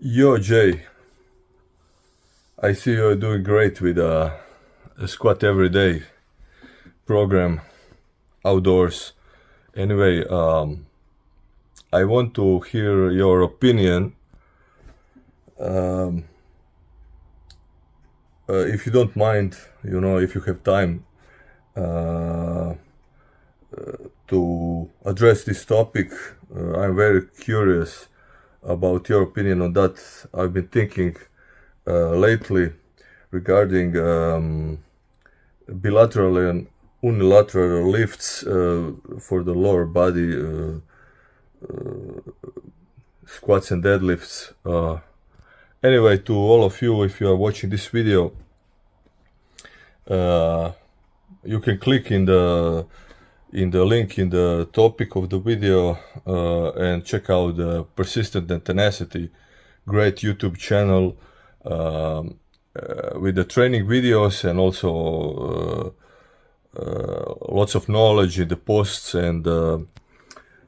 Yo, Jay, I see you're doing great with a squat every day program outdoors. Anyway, I want to hear your opinion. Um, if you don't mind, if you have time uh, to address this topic, I'm very curious about your opinion on that. I've been thinking lately regarding bilateral and unilateral lifts for the lower body, squats and deadlifts. Anyway, to all of you, if you are watching this video, you can click in the link in the topic of the video and check out the Persistent and Tenacity, great YouTube channel with the training videos and also lots of knowledge in the posts, and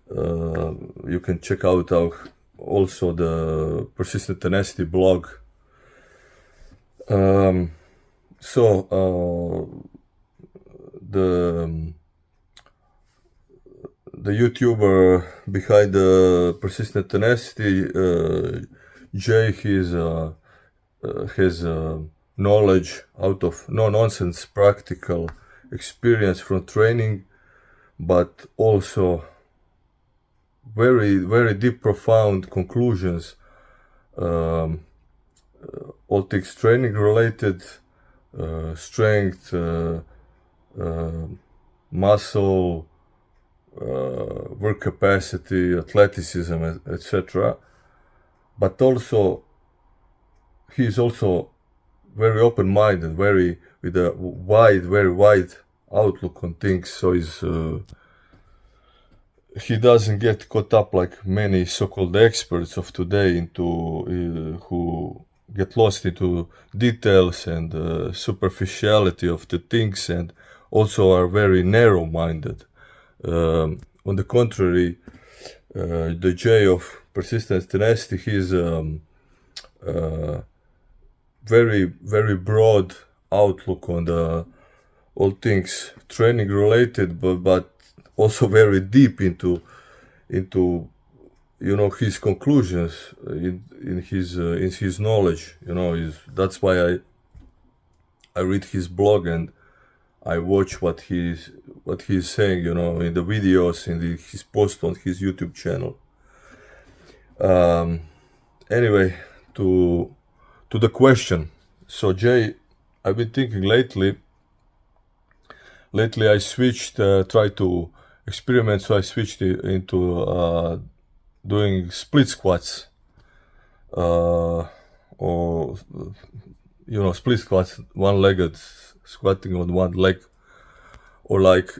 you can check out also the Persistent Tenacity blog. The YouTuber behind the Persistent Tenacity, Jay, has knowledge out of no-nonsense practical experience from training, but also very, very deep, profound conclusions, all things training related, strength, muscle, work capacity, athleticism, etc. But also, he is also very open-minded, with a very wide outlook on things. So he doesn't get caught up like many so-called experts of today who get lost into details and superficiality of the things, and also are very narrow-minded. On the contrary, the J of Persistence Tenacity, he's very, very broad outlook on all things training related, but also very deep into his conclusions in his knowledge. That's why I read his blog and I watch what he's saying, in the videos, in his post on his YouTube channel. Anyway, to the question. So, Jay, I've been thinking lately I switched, try to experiment, so I switched into doing split squats, or split squats, one-legged, squatting on one leg, or like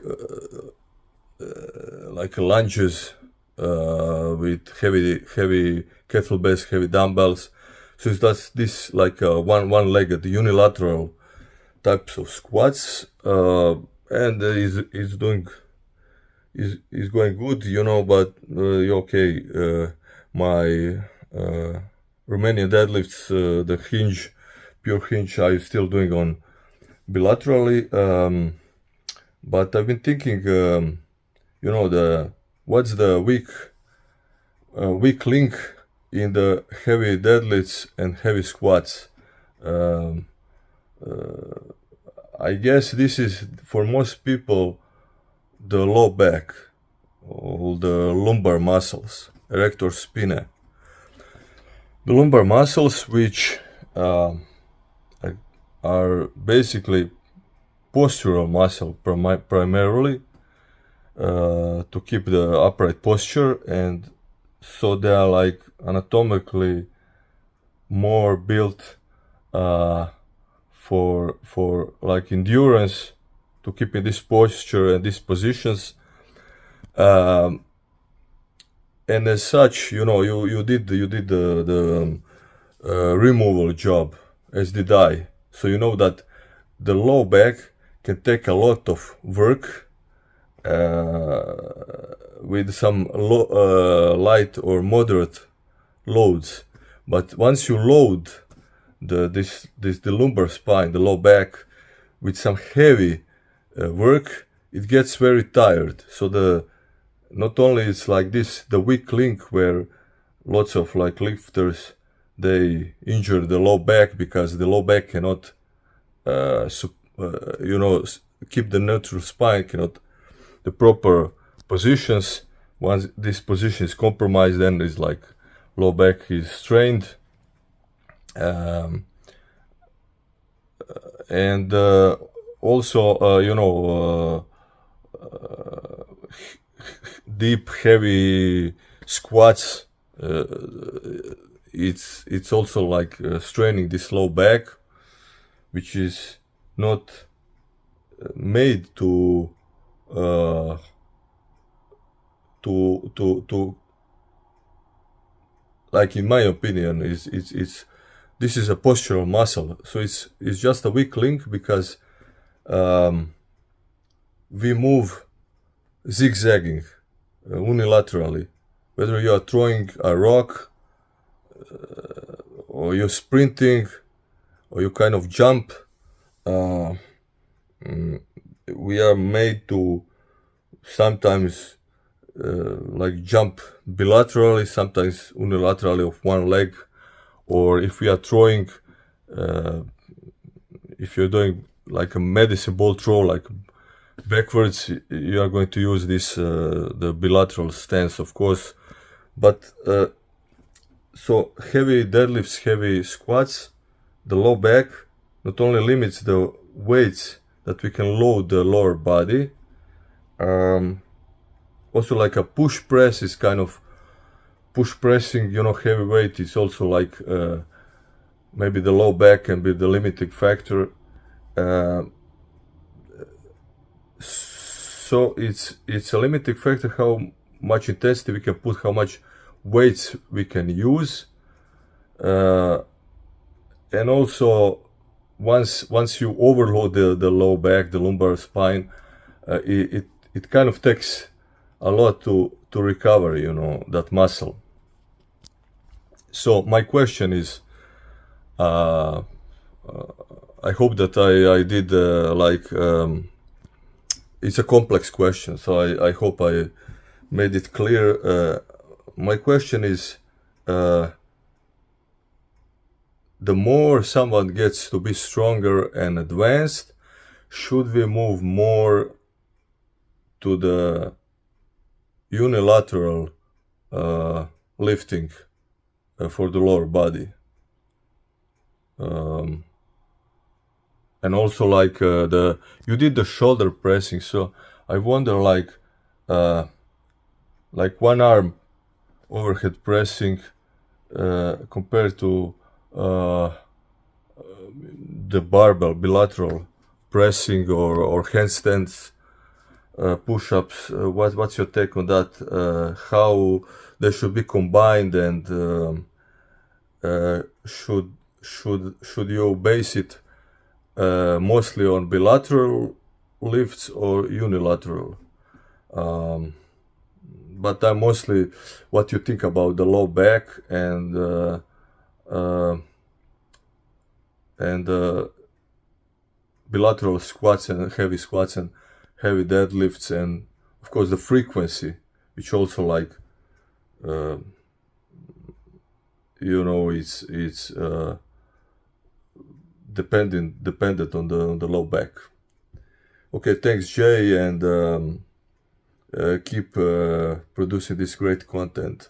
lunges with heavy kettlebells, heavy dumbbells. So that's this like one-legged unilateral types of squats, and is going good, but okay. My Romanian deadlifts, the pure hinge, I'm still doing on bilaterally, but I've been thinking, what's the weak link in the heavy deadlifts and heavy squats. I guess this is, for most people, the low back, or the lumbar muscles, erector spinae. The lumbar muscles, which are basically postural muscle primarily, to keep the upright posture, and so they are like anatomically more built for like endurance, to keep in this posture and these positions, and as such, you did the removal job, as did I. So you know that the low back can take a lot of work with some light or moderate loads, But once you load the lumbar spine, the low back, with some heavy work, it gets very tired. So not only it's like this, the weak link where lots of like lifters, they injure the low back because the low back cannot keep the neutral spine, cannot the proper positions. Once this position is compromised, then it's like low back is strained. And also deep heavy squats, it's also like straining this low back, which is not made to like, in my opinion, it's this is a postural muscle, so it's just a weak link because we move zigzagging unilaterally, whether you are throwing a rock or you're sprinting or you kind of jump. We are made to sometimes like jump bilaterally, sometimes unilaterally of one leg, or if we are throwing, if you're doing like a medicine ball throw, like backwards, you are going to use this the bilateral stance, of course. But so heavy deadlifts, heavy squats, the low back not only limits the weights that we can load the lower body, also like a push press is kind of push pressing, heavy weight is also like maybe the low back can be the limiting factor. So it's a limiting factor how much intensity we can put, how much weights we can use, and also once you overload the low back, the lumbar spine, it kind of takes a lot to recover, that muscle. So my question is, I hope that I did it's a complex question, so I hope I made it clear. My question is, the more someone gets to be stronger and advanced, should we move more to the unilateral lifting for the lower body? And also like you did the shoulder pressing, so I wonder like one arm overhead pressing compared to the barbell bilateral pressing or handstands, push-ups. What's your take on that? How they should be combined, and should you base it mostly on bilateral lifts or unilateral? But I'm mostly what you think about the low back and bilateral squats and heavy deadlifts, and of course the frequency, which also like it's dependent on the low back. Okay, thanks Jay, and keep producing this great content.